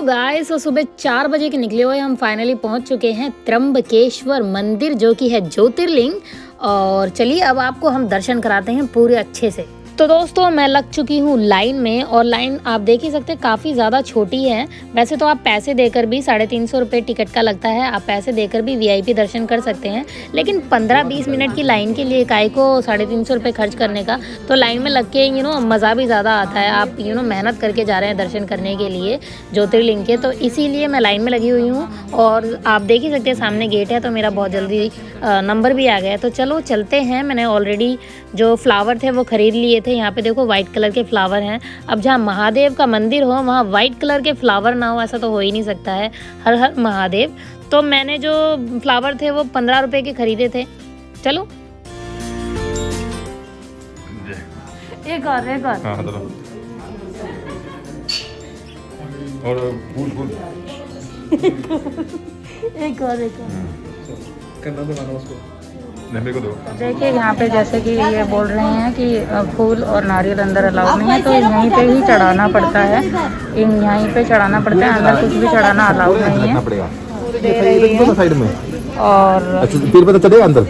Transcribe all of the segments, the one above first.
Guys, तो सुबह 4 बजे के निकले हुए हम फाइनली पहुंच चुके हैं त्र्यंबकेश्वर मंदिर, जो कि है ज्योतिर्लिंग। और चलिए अब आपको हम दर्शन कराते हैं पूरे अच्छे से। तो दोस्तों, मैं लग चुकी हूँ लाइन में, और लाइन आप देख ही सकते हैं काफ़ी ज़्यादा छोटी है। वैसे तो आप पैसे देकर भी 350 रुपये टिकट का लगता है, आप पैसे देकर भी वीआईपी दर्शन कर सकते हैं। लेकिन 15-20 मिनट की लाइन के लिए काय को 350 रुपये खर्च करने का, तो लाइन में लग के मज़ा भी ज़्यादा आता है। आप मेहनत करके जा रहे हैं दर्शन करने के लिए ज्योतिर्लिंग के, तो इसीलिए मैं लाइन में लगी हुई हूँ। और आप देख ही सकते हैं सामने गेट है, तो मेरा बहुत जल्दी नंबर भी आ गया है। तो चलो चलते हैं। मैंने ऑलरेडी जो फ्लावर थे वो ख़रीद लिए थे। यहाँ पे देखो वाइट कलर के फ्लावर हैं। अब जहाँ महादेव का मंदिर हो वहाँ वाइट कलर के फ्लावर ना हो, ऐसा तो हो ही नहीं सकता है। हर हर महादेव। तो मैंने जो फ्लावर थे वो 15 रुपए के खरीदे थे। चलो एक और हाँ, और फूल फूल एक और करना तो मानो उसको मेरे को दो। देखिए यहाँ पे जैसे कि ये बोल रहे हैं कि फूल और नारियल अंदर अलाउ नहीं है, तो यहीं पे ही चढ़ाना पड़ता है। यहीं पे चढ़ाना पड़ता है, अंदर कुछ भी चढ़ाना अलाउ नहीं है। साइड में और अच्छा फिर पता चलेगा अंदर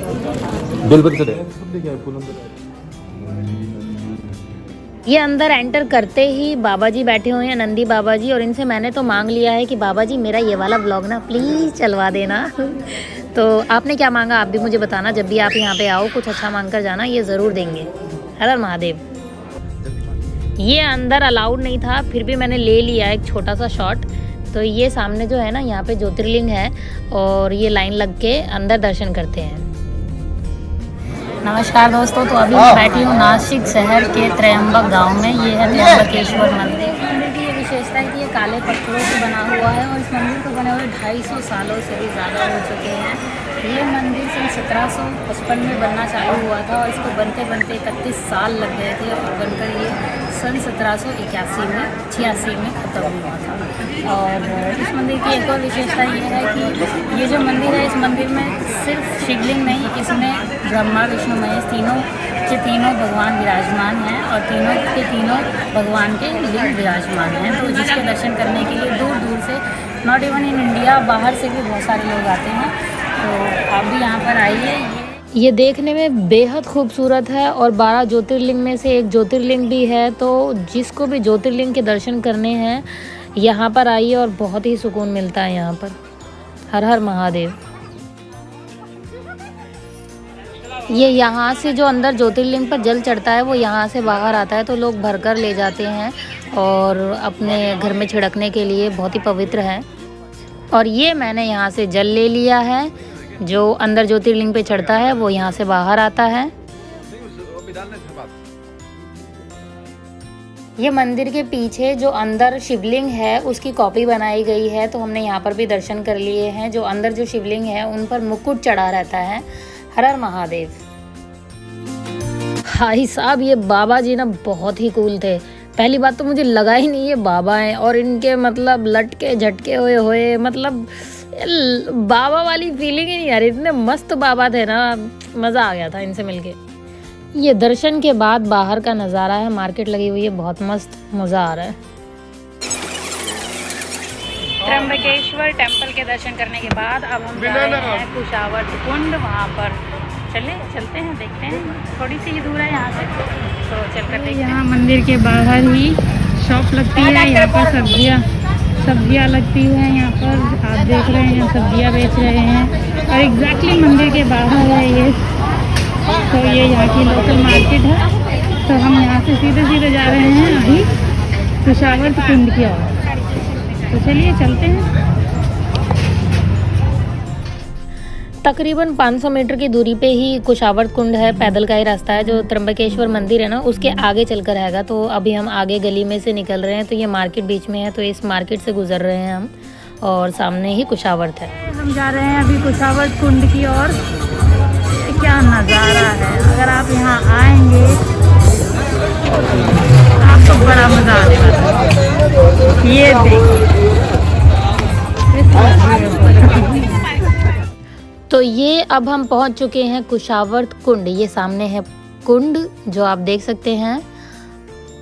बिल पता चलेगा। ये अंदर एंटर करते ही बाबा जी बैठे हुए हैं, नंदी बाबा जी, और इनसे मैंने तो मांग लिया है कि बाबा जी मेरा ये वाला व्लॉग ना प्लीज़ चलवा देना। तो आपने क्या मांगा आप भी मुझे बताना। जब भी आप यहाँ पे आओ कुछ अच्छा मांग कर जाना, ये ज़रूर देंगे। हर हर महादेव। ये अंदर अलाउड नहीं था, फिर भी मैंने ले लिया एक छोटा सा शॉट। तो ये सामने जो है ना, यहाँ पे ज्योतिर्लिंग है, और ये लाइन लग के अंदर दर्शन करते हैं। नमस्कार दोस्तों, तो अभी मैं बैठी हूँ नासिक शहर के त्र्यंबक गांव में। ये है त्र्यंबकेश्वर मंदिर। मंदिर की ये विशेषता है कि ये काले पत्थरों से बना हुआ है, और इस मंदिर को बने हुए 250 सालों से भी ज़्यादा हो चुके हैं। ये मंदिर सन 1755 में बनना चालू हुआ था, और इसको बनते बनते 31 साल लग गए थे, और बनकर ये सन 1786 में ख़त्म हुआ था। और इस मंदिर की एक और विशेषता ये है कि ये जो मंदिर है, इस मंदिर में सिर्फ शिवलिंग नहीं, इसमें ब्रह्मा विष्णु महेश तीनों भगवान विराजमान हैं, और तीनों के तीनों भगवान के लिंग विराजमान हैं। तो जिसके दर्शन करने के लिए दूर दूर से, नॉट इवन इन इंडिया, बाहर से भी बहुत सारे लोग आते हैं। तो आप भी यहाँ पर आइए। ये देखने में बेहद खूबसूरत है, और 12 ज्योतिर्लिंग में से एक ज्योतिर्लिंग भी है। तो जिसको भी ज्योतिर्लिंग के दर्शन करने हैं यहाँ पर आइए, और बहुत ही सुकून मिलता है यहाँ पर। हर हर महादेव। ये यहाँ से जो अंदर ज्योतिर्लिंग पर जल चढ़ता है वो यहाँ से बाहर आता है, तो लोग भरकर ले जाते हैं और अपने घर में छिड़कने के लिए बहुत ही पवित्र है। और ये मैंने यहाँ से जल ले लिया है। जो अंदर ज्योतिर्लिंग पे चढ़ता है वो यहाँ से बाहर आता है। ये मंदिर के पीछे जो अंदर शिवलिंग है उसकी कॉपी बनाई गई है, तो हमने यहाँ पर भी दर्शन कर लिए हैं। जो अंदर जो शिवलिंग है उन पर मुकुट चढ़ा रहता है। हर हर महादेव। भाई साहब, ये बाबा जी ना बहुत ही कूल थे। पहली बात तो मुझे लगा ही नहीं ये बाबा हैं, और इनके मतलब लटके झटके हुए मतलब बाबा वाली फीलिंग ही नहीं आ रही। इतने मस्त बाबा थे ना, मज़ा आ गया था इनसे मिलके। ये दर्शन के बाद बाहर का नज़ारा है, मार्केट लगी हुई है, बहुत मस्त, मज़ा आ रहा है। त्र्यंबकेश्वर टेम्पल के दर्शन करने के बाद अब हम जा रहे हैं कुशावर्त कुंड। वहाँ पर चलते हैं, देखते हैं। थोड़ी सी ही दूर है यहाँ से, तो चलकर देखते हैं। यहाँ मंदिर के बाहर ही शॉप लगती है, यहाँ पर सब्जियाँ लगती हैं। यहाँ पर आप देख रहे हैं सब्जियाँ बेच रहे हैं, और एग्जैक्टली मंदिर के बाहर है ये। तो ये यहाँ की लोकल मार्केट है। तो हम यहाँ से सीधे जा रहे हैं अभी कुशावर्त कुंड की ओर। तो चलिए चलते हैं। तकरीबन 500 मीटर की दूरी पे ही कुशावर्त कुंड है। पैदल का ही रास्ता है। जो त्र्यंबकेश्वर मंदिर है ना, उसके आगे चलकर रहेगा। तो अभी हम आगे गली में से निकल रहे हैं, तो ये मार्केट बीच में है, तो इस मार्केट से गुजर रहे हैं हम, और सामने ही कुशावर्त है। हम जा रहे हैं अभी कुशावर्त कुंड की ओर। क्या नज़ारा है! अगर आप यहाँ आएंगे आपको बड़ा मज़ा आने वाला है। ये देखिए, तो ये अब हम पहुँच चुके हैं कुशावर्त कुंड। ये सामने है कुंड जो आप देख सकते हैं।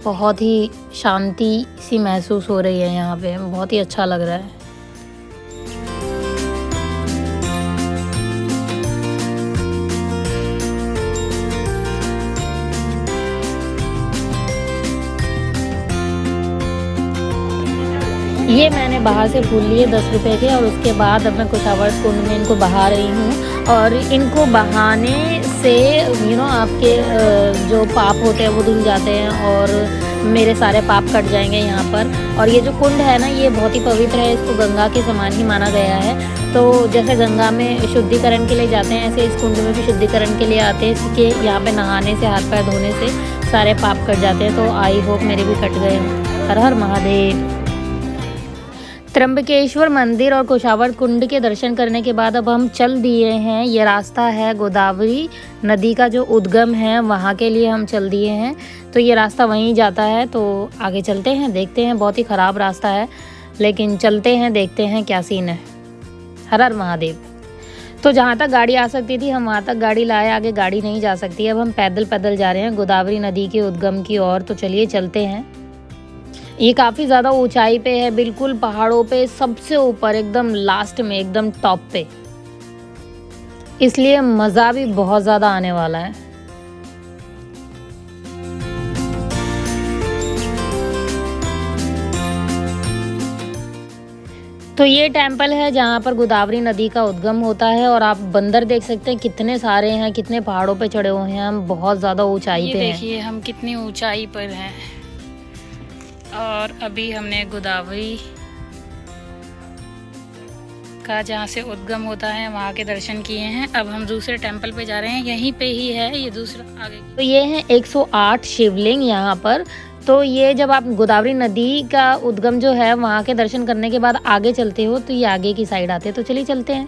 बहुत ही शांति सी महसूस हो रही है यहाँ पे, बहुत ही अच्छा लग रहा है। ये मैंने बाहर से फूल लिए 10 रुपए के, और उसके बाद अब मैं कुशावर्त कुंड में इनको बहा रही हूँ। और इनको बहाने से आपके जो पाप होते हैं वो धुल जाते हैं और मेरे सारे पाप कट जाएंगे यहाँ पर। और ये जो कुंड है ना, ये बहुत ही पवित्र है, इसको गंगा के समान ही माना गया है। तो जैसे गंगा में शुद्धिकरण के लिए जाते हैं, ऐसे इस कुंड में भी शुद्धिकरण के लिए आते हैं। इसके यहाँ पे नहाने से, हाथ पैर धोने से सारे पाप कट जाते हैं। तो आई होप मेरे भी कट गए हों। हर हर महादेव। त्र्यंबकेश्वर मंदिर और कुशावर्त कुंड के दर्शन करने के बाद अब हम चल दिए हैं। ये रास्ता है गोदावरी नदी का जो उद्गम है वहाँ के लिए हम चल दिए हैं। तो ये रास्ता वहीं जाता है, तो आगे चलते हैं, देखते हैं। बहुत ही ख़राब रास्ता है, लेकिन चलते हैं, देखते हैं क्या सीन है। हर हर महादेव। तो जहाँ तक गाड़ी आ सकती थी हम वहाँ तक गाड़ी लाए, आगे गाड़ी नहीं जा सकती। अब हम पैदल पैदल जा रहे हैं गोदावरी नदी के उद्गम की ओर। तो चलिए चलते हैं। ये काफ़ी ज़्यादा ऊंचाई पे है, बिल्कुल पहाड़ों पे सबसे ऊपर, एकदम लास्ट में, एकदम टॉप पे, इसलिए मज़ा भी बहुत ज़्यादा आने वाला है। तो ये टेंपल है जहाँ पर गोदावरी नदी का उद्गम होता है। और आप बंदर देख सकते हैं कितने सारे हैं, कितने पहाड़ों पे चढ़े हुए हैं। हम बहुत ज़्यादा ऊंचाई पे हैं। देखिए हम कितनी ऊंचाई पर हैं। और अभी हमने गोदावरी का जहाँ से उद्गम होता है वहाँ के दर्शन किए हैं। अब हम दूसरे टेंपल पे जा रहे हैं, यहीं पे ही है ये दूसरा आगे। तो ये है 108 शिवलिंग यहाँ पर। तो ये जब आप गोदावरी नदी का उद्गम जो है वहाँ के दर्शन करने के बाद आगे चलते हो तो ये आगे की साइड आते हैं। तो चलिए चलते हैं।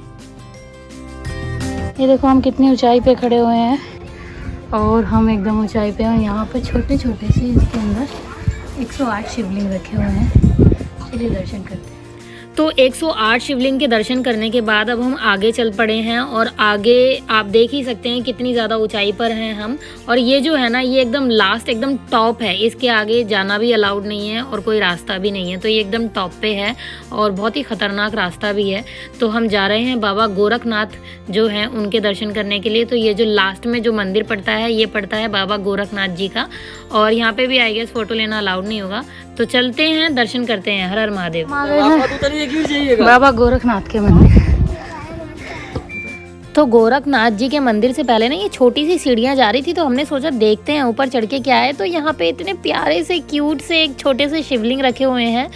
ये देखो हम कितनी ऊंचाई पे खड़े हुए हैं और हम एकदम ऊंचाई पे हैं। यहाँ पे छोटे छोटे से इसके अंदर 108 शिवलिंग रखे हुए हैं। चलिए दर्शन करते हैं। तो 108 शिवलिंग के दर्शन करने के बाद अब हम आगे चल पड़े हैं। और आगे आप देख ही सकते हैं कितनी ज़्यादा ऊंचाई पर हैं हम। और ये जो है ना, ये एकदम लास्ट, एकदम टॉप है। इसके आगे जाना भी अलाउड नहीं है और कोई रास्ता भी नहीं है। तो ये एकदम टॉप पे है और बहुत ही ख़तरनाक रास्ता भी है। तो हम जा रहे हैं बाबा गोरखनाथ जो हैं उनके दर्शन करने के लिए। तो ये जो लास्ट में जो मंदिर पड़ता है, ये पड़ता है बाबा गोरखनाथ जी का। और यहाँ पे भी आई गेस फ़ोटो लेना अलाउड नहीं होगा। तो चलते हैं, दर्शन करते हैं। हर हर महादेव। बाबा गोरखनाथ के मंदिर। तो गोरखनाथ जी के मंदिर से पहले ना ये छोटी सी सीढ़ियाँ जा रही थी। तो हमने सोचा देखते हैं ऊपर चढ़ के क्या है। तो यहाँ पे इतने प्यारे से क्यूट से एक छोटे से शिवलिंग रखे हुए हैं।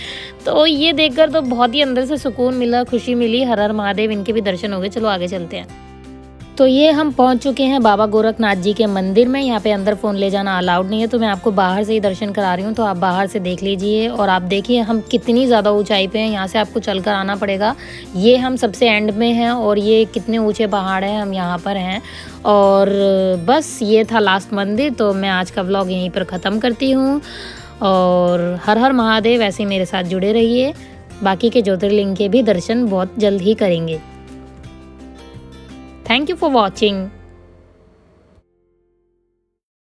तो ये देखकर तो बहुत ही अंदर से सुकून मिला, खुशी मिली। हर हर महादेव। इनके भी दर्शन हो गए। चलो आगे चलते हैं। तो ये हम पहुंच चुके हैं बाबा गोरखनाथ जी के मंदिर में। यहाँ पे अंदर फ़ोन ले जाना अलाउड नहीं है, तो मैं आपको बाहर से ही दर्शन करा रही हूँ। तो आप बाहर से देख लीजिए। और आप देखिए हम कितनी ज़्यादा ऊंचाई पे हैं। यहाँ से आपको चलकर आना पड़ेगा। ये हम सबसे एंड में हैं और ये कितने ऊंचे पहाड़ हैं, हम यहाँ पर हैं। और बस ये था लास्ट मंदिर। तो मैं आज का व्लॉग यहीं पर ख़त्म करती हूँ। और हर हर महादेव। ऐसे मेरे साथ जुड़े रहिए। बाकी के ज्योतिर्लिंग के भी दर्शन बहुत जल्द ही करेंगे। Thank you for watching.